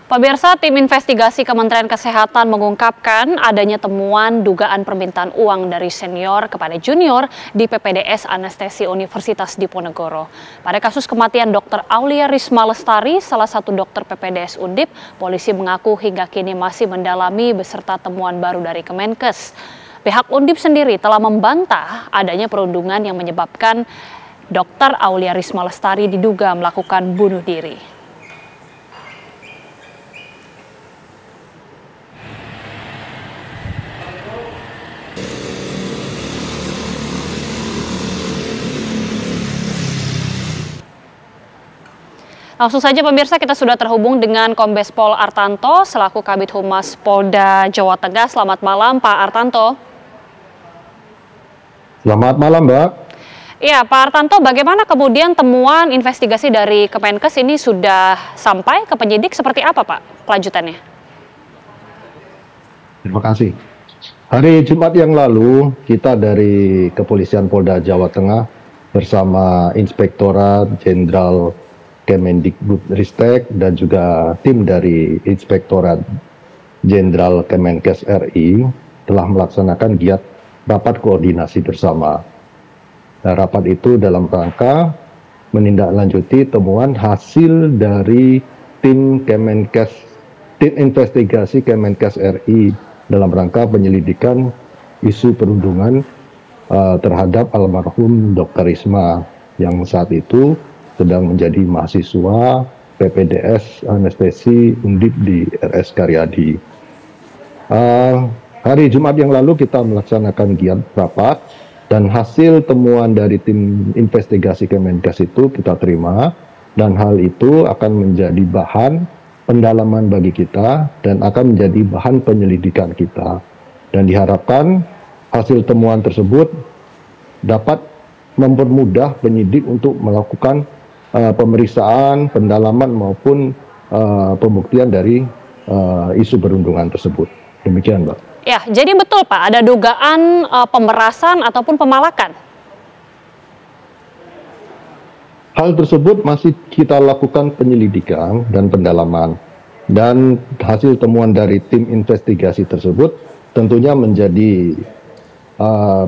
Pemirsa, tim investigasi Kementerian Kesehatan mengungkapkan adanya temuan dugaan permintaan uang dari senior kepada junior di PPDS Anestesi Universitas Diponegoro. Pada kasus kematian Dr. Aulia Risma Lestari, salah satu dokter PPDS Undip, polisi mengaku hingga kini masih mendalami beserta temuan baru dari Kemenkes. Pihak Undip sendiri telah membantah adanya perundungan yang menyebabkan Dr. Aulia Risma Lestari diduga melakukan bunuh diri. Langsung saja pemirsa, kita sudah terhubung dengan Kombes Pol Artanto selaku Kabid Humas Polda Jawa Tengah. Selamat malam Pak Artanto. Selamat malam Mbak. Ya Pak Artanto, bagaimana kemudian temuan investigasi dari Kemenkes ini sudah sampai ke penyidik, seperti apa Pak kelanjutannya? Terima kasih. Hari Jumat yang lalu kita dari Kepolisian Polda Jawa Tengah bersama Inspektorat Jenderal Kemendikbudristek dan juga tim dari Inspektorat Jenderal Kemenkes RI telah melaksanakan giat rapat koordinasi bersama. Nah, rapat itu dalam rangka menindaklanjuti temuan hasil dari tim Kemenkes, tim investigasi Kemenkes RI dalam rangka penyelidikan isu perundungan terhadap almarhum Dr. Risma yang saat itu sedang menjadi mahasiswa PPDS Anestesi Undip di RS Karyadi. Hari Jumat yang lalu kita melaksanakan giat rapat dan hasil temuan dari tim investigasi Kemenkes itu kita terima, dan hal itu akan menjadi bahan pendalaman bagi kita dan akan menjadi bahan penyelidikan kita. Dan diharapkan hasil temuan tersebut dapat mempermudah penyidik untuk melakukan pemeriksaan, pendalaman maupun pembuktian dari isu perundungan tersebut. Demikian, Mbak. Ya, jadi betul Pak, ada dugaan pemerasan ataupun pemalakan? Hal tersebut masih kita lakukan penyelidikan dan pendalaman. Dan hasil temuan dari tim investigasi tersebut tentunya menjadi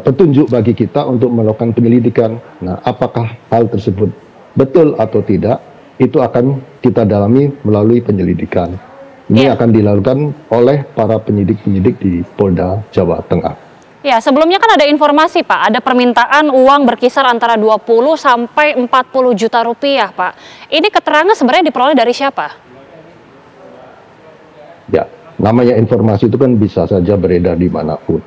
petunjuk bagi kita untuk melakukan penyelidikan. Nah, apakah hal tersebut betul atau tidak, itu akan kita dalami melalui penyelidikan. Ini akan dilakukan oleh para penyidik-penyidik di Polda Jawa Tengah. Ya, sebelumnya kan ada informasi Pak, ada permintaan uang berkisar antara 20 sampai 40 juta rupiah Pak. Ini keterangan sebenarnya diperoleh dari siapa? Ya, namanya informasi itu kan bisa saja beredar dimanapun.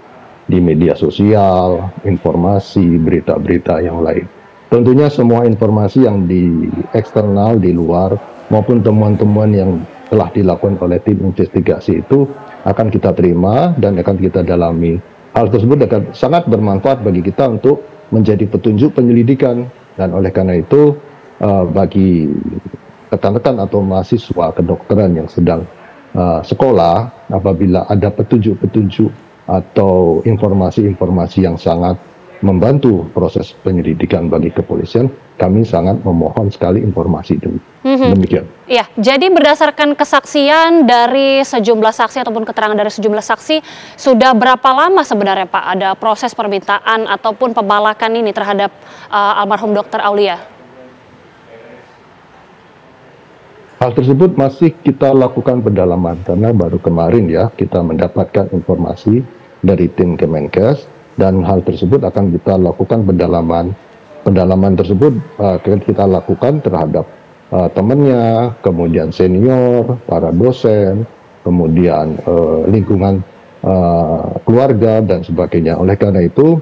Di media sosial, informasi, berita-berita yang lain. Tentunya semua informasi yang di eksternal, di luar, maupun temuan-temuan yang telah dilakukan oleh tim investigasi itu akan kita terima dan akan kita dalami. Hal tersebut akan sangat bermanfaat bagi kita untuk menjadi petunjuk penyelidikan. Dan oleh karena itu, bagi rekan-rekan atau mahasiswa kedokteran yang sedang sekolah, apabila ada petunjuk-petunjuk atau informasi-informasi yang sangat membantu proses penyelidikan bagi kepolisian, kami sangat memohon sekali informasi itu. Demikian. Ya, jadi berdasarkan kesaksian dari sejumlah saksi ataupun keterangan dari sejumlah saksi, sudah berapa lama sebenarnya Pak ada proses permintaan ataupun pemalakan ini terhadap almarhum Dr. Aulia? Hal tersebut masih kita lakukan pendalaman karena baru kemarin ya kita mendapatkan informasi dari tim Kemenkes. Dan hal tersebut akan kita lakukan pendalaman. Pendalaman tersebut kita lakukan terhadap temannya, kemudian senior, para dosen, kemudian lingkungan keluarga dan sebagainya. Oleh karena itu,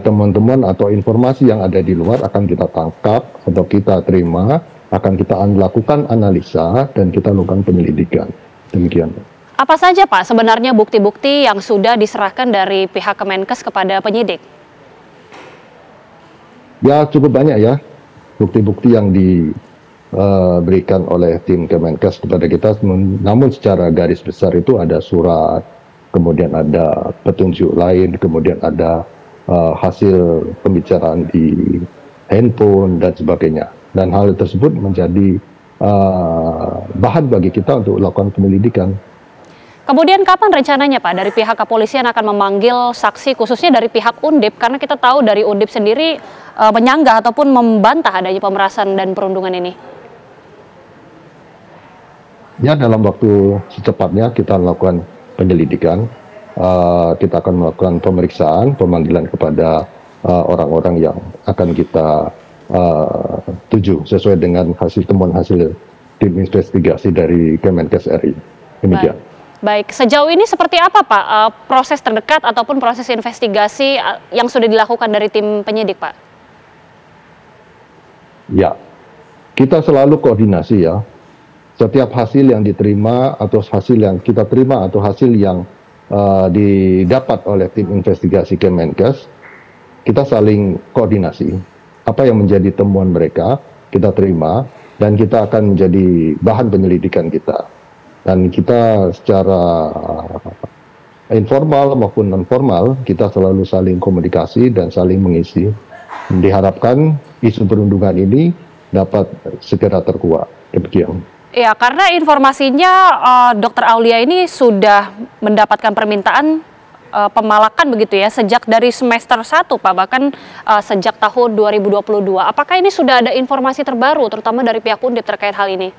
teman-teman atau informasi yang ada di luar akan kita tangkap atau kita terima, akan kita lakukan analisa dan kita lakukan penyelidikan. Demikian. Apa saja Pak sebenarnya bukti-bukti yang sudah diserahkan dari pihak Kemenkes kepada penyidik? Ya cukup banyak ya bukti-bukti yang diberikan oleh tim Kemenkes kepada kita. Namun secara garis besar itu ada surat, kemudian ada petunjuk lain, kemudian ada hasil pembicaraan di handphone dan sebagainya. Dan hal tersebut menjadi bahan bagi kita untuk lakukan penyelidikan. Kemudian kapan rencananya Pak dari pihak kepolisian akan memanggil saksi khususnya dari pihak Undip, karena kita tahu dari Undip sendiri menyanggah ataupun membantah adanya pemerasan dan perundungan ini? Ya, dalam waktu secepatnya kita lakukan penyelidikan, kita akan melakukan pemeriksaan, pemanggilan kepada orang-orang yang akan kita tuju sesuai dengan hasil temuan hasil tim investigasi dari Kemenkes RI. Demikian. Baik, sejauh ini seperti apa Pak proses terdekat ataupun proses investigasi yang sudah dilakukan dari tim penyidik Pak? Ya, kita selalu koordinasi ya. Setiap hasil yang diterima atau hasil yang kita terima atau hasil yang didapat oleh tim investigasi Kemenkes, kita saling koordinasi. Apa yang menjadi temuan mereka, kita terima dan kita akan menjadi bahan penyelidikan kita. Dan kita secara informal maupun non formal kita selalu saling komunikasi dan saling mengisi. Diharapkan isu perundungan ini dapat segera terkuak. Demikian. Ya, karena informasinya Dr. Aulia ini sudah mendapatkan permintaan pemalakan begitu ya sejak dari semester 1 Pak, bahkan sejak tahun 2022. Apakah ini sudah ada informasi terbaru terutama dari pihak Undip terkait hal ini?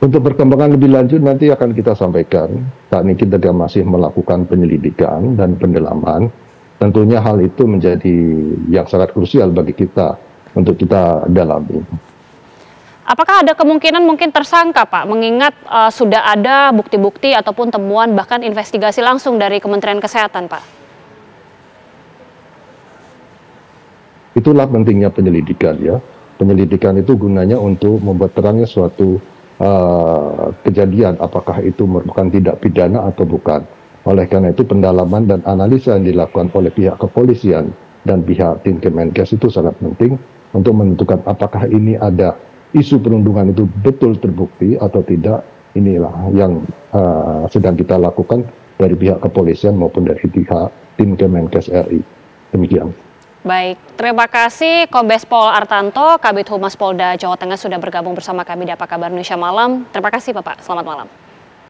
Untuk perkembangan lebih lanjut nanti akan kita sampaikan. Saat ini kita masih melakukan penyelidikan dan pendalaman. Tentunya hal itu menjadi yang sangat krusial bagi kita untuk kita dalami. Apakah ada kemungkinan mungkin tersangka Pak, mengingat sudah ada bukti-bukti ataupun temuan bahkan investigasi langsung dari Kementerian Kesehatan Pak? Itulah pentingnya penyelidikan ya. Penyelidikan itu gunanya untuk membuat terangnya suatu kejadian, apakah itu merupakan tindak pidana atau bukan. Oleh karena itu pendalaman dan analisa yang dilakukan oleh pihak kepolisian dan pihak tim Kemenkes itu sangat penting untuk menentukan apakah ini ada isu perundungan itu betul terbukti atau tidak. Inilah yang sedang kita lakukan dari pihak kepolisian maupun dari pihak tim Kemenkes RI. Demikian. Baik, terima kasih Kombes Pol Artanto, Kabid Humas Polda Jawa Tengah sudah bergabung bersama kami di Apa Kabar Indonesia Malam. Terima kasih Bapak, selamat malam.